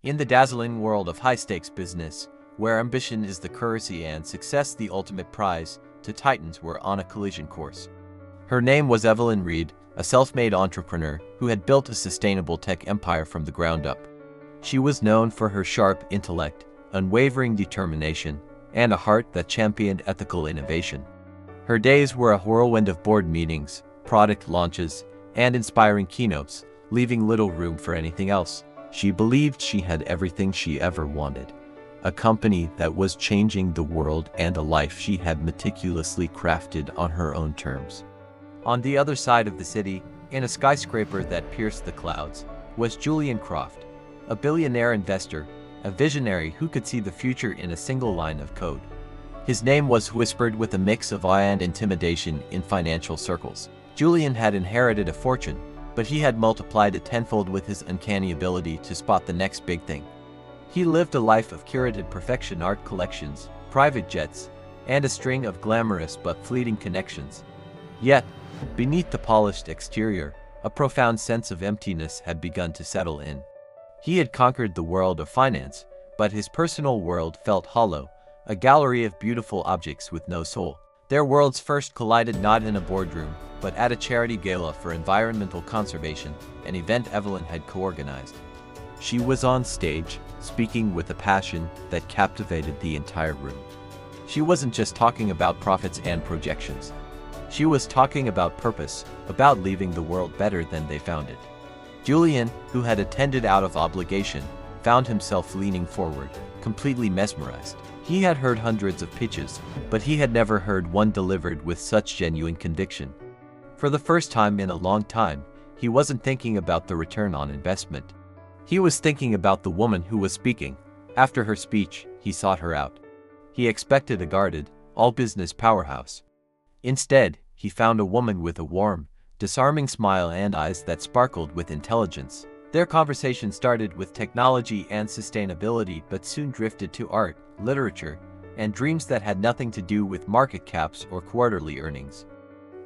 In the dazzling world of high-stakes business, where ambition is the currency and success the ultimate prize, two titans were on a collision course. Her name was Evelyn Reed, a self-made entrepreneur who had built a sustainable tech empire from the ground up. She was known for her sharp intellect, unwavering determination, and a heart that championed ethical innovation. Her days were a whirlwind of board meetings, product launches, and inspiring keynotes, leaving little room for anything else. She believed she had everything she ever wanted. A company that was changing the world and a life she had meticulously crafted on her own terms. On the other side of the city, in a skyscraper that pierced the clouds, was Julian Croft, a billionaire investor, a visionary who could see the future in a single line of code. His name was whispered with a mix of awe and intimidation in financial circles. Julian had inherited a fortune, but he had multiplied it tenfold with his uncanny ability to spot the next big thing. He lived a life of curated perfection, art collections, private jets, and a string of glamorous but fleeting connections. Yet, beneath the polished exterior, a profound sense of emptiness had begun to settle in. He had conquered the world of finance, but his personal world felt hollow, a gallery of beautiful objects with no soul. Their worlds first collided not in a boardroom, but at a charity gala for environmental conservation, an event Evelyn had co-organized. She was on stage, speaking with a passion that captivated the entire room. She wasn't just talking about profits and projections. She was talking about purpose, about leaving the world better than they found it. Julian, who had attended out of obligation, found himself leaning forward, completely mesmerized. He had heard hundreds of pitches, but he had never heard one delivered with such genuine conviction. For the first time in a long time, he wasn't thinking about the return on investment. He was thinking about the woman who was speaking. After her speech, he sought her out. He expected a guarded, all-business powerhouse. Instead, he found a woman with a warm, disarming smile and eyes that sparkled with intelligence. Their conversation started with technology and sustainability but soon drifted to art, literature, and dreams that had nothing to do with market caps or quarterly earnings.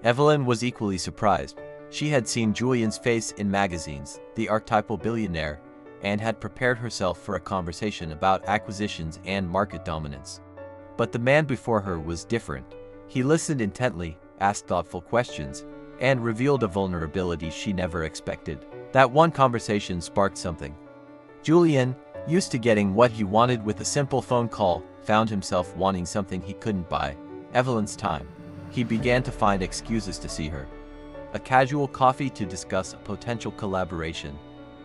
Evelyn was equally surprised. She had seen Julian's face in magazines, the archetypal billionaire, and had prepared herself for a conversation about acquisitions and market dominance. But the man before her was different. He listened intently, asked thoughtful questions, and revealed a vulnerability she never expected. That one conversation sparked something. Julian, used to getting what he wanted with a simple phone call, found himself wanting something he couldn't buy: Evelyn's time. He began to find excuses to see her. A casual coffee to discuss a potential collaboration,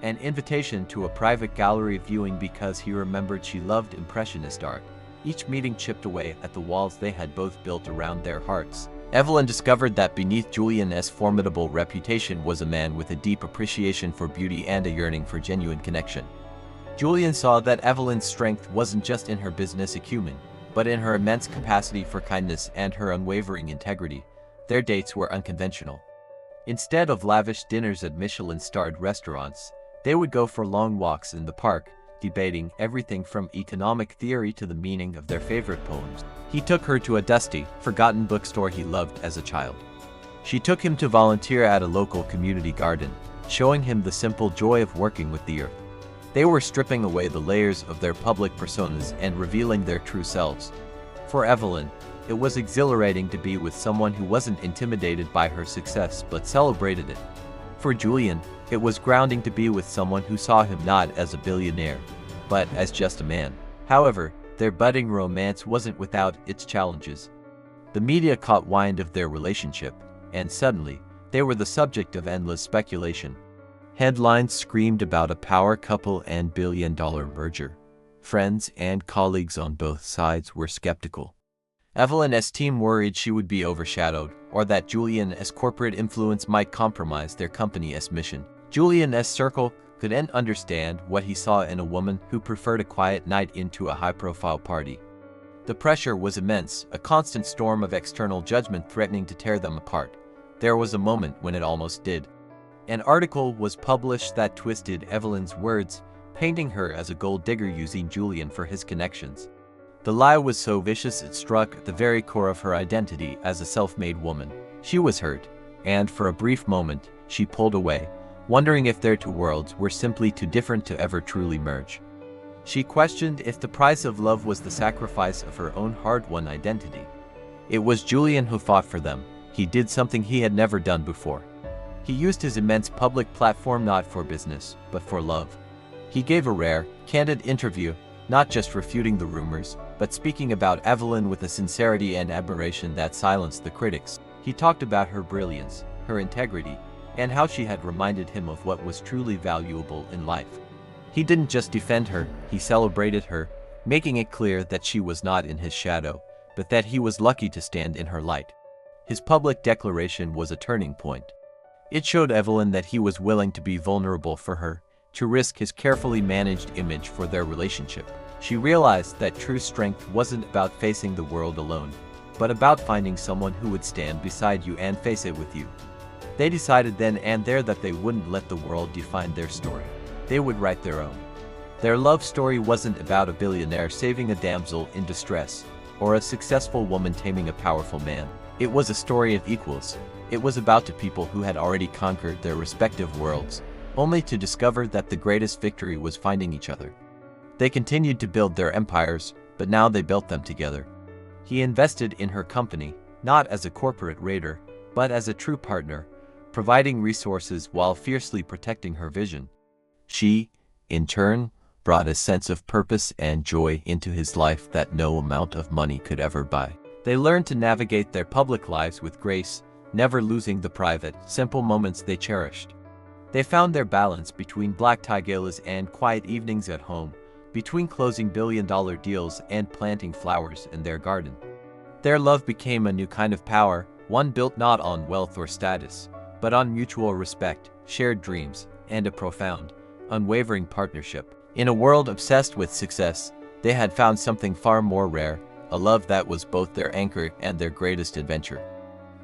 an invitation to a private gallery viewing because he remembered she loved Impressionist art. Each meeting chipped away at the walls they had both built around their hearts. Evelyn discovered that beneath Julian's formidable reputation was a man with a deep appreciation for beauty and a yearning for genuine connection. Julian saw that Evelyn's strength wasn't just in her business acumen, but in her immense capacity for kindness and her unwavering integrity. Their dates were unconventional. Instead of lavish dinners at Michelin-starred restaurants, they would go for long walks in the park, debating everything from economic theory to the meaning of their favorite poems. He took her to a dusty, forgotten bookstore he loved as a child. She took him to volunteer at a local community garden, showing him the simple joy of working with the earth. They were stripping away the layers of their public personas and revealing their true selves. For Evelyn, it was exhilarating to be with someone who wasn't intimidated by her success but celebrated it. For Julian, it was grounding to be with someone who saw him not as a billionaire, but as just a man. However, their budding romance wasn't without its challenges. The media caught wind of their relationship, and suddenly, they were the subject of endless speculation. Headlines screamed about a power couple and billion-dollar merger. Friends and colleagues on both sides were skeptical. Evelyn's team worried she would be overshadowed, or that Julian's corporate influence might compromise their company's mission. Julian's circle couldn't understand what he saw in a woman who preferred a quiet night into a high-profile party. The pressure was immense, a constant storm of external judgment threatening to tear them apart. There was a moment when it almost did. An article was published that twisted Evelyn's words, painting her as a gold digger using Julian for his connections. The lie was so vicious it struck at the very core of her identity as a self-made woman. She was hurt, and for a brief moment, she pulled away, wondering if their two worlds were simply too different to ever truly merge. She questioned if the price of love was the sacrifice of her own hard-won identity. It was Julian who fought for them. He did something he had never done before. He used his immense public platform not for business, but for love. He gave a rare, candid interview, not just refuting the rumors, but speaking about Evelyn with a sincerity and admiration that silenced the critics. He talked about her brilliance, her integrity, and how she had reminded him of what was truly valuable in life. He didn't just defend her, he celebrated her, making it clear that she was not in his shadow, but that he was lucky to stand in her light. His public declaration was a turning point. It showed Evelyn that he was willing to be vulnerable for her, to risk his carefully managed image for their relationship. She realized that true strength wasn't about facing the world alone, but about finding someone who would stand beside you and face it with you. They decided then and there that they wouldn't let the world define their story. They would write their own. Their love story wasn't about a billionaire saving a damsel in distress, or a successful woman taming a powerful man. It was a story of equals. It was about two people who had already conquered their respective worlds, only to discover that the greatest victory was finding each other. They continued to build their empires, but now they built them together. He invested in her company, not as a corporate raider, but as a true partner, providing resources while fiercely protecting her vision. She, in turn, brought a sense of purpose and joy into his life that no amount of money could ever buy. They learned to navigate their public lives with grace, never losing the private, simple moments they cherished. They found their balance between black tie galas and quiet evenings at home, between closing billion-dollar deals and planting flowers in their garden. Their love became a new kind of power, one built not on wealth or status, but on mutual respect, shared dreams, and a profound, unwavering partnership. In a world obsessed with success, they had found something far more rare, a love that was both their anchor and their greatest adventure.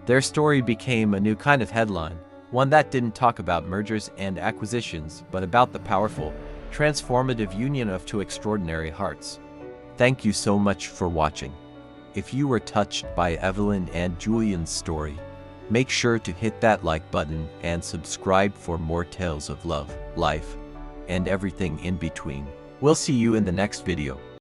Their story became a new kind of headline, one that didn't talk about mergers and acquisitions, but about the powerful, transformative union of two extraordinary hearts. Thank you so much for watching. If you were touched by Evelyn and Julian's story, make sure to hit that like button and subscribe for more tales of love, life, and everything in between. We'll see you in the next video.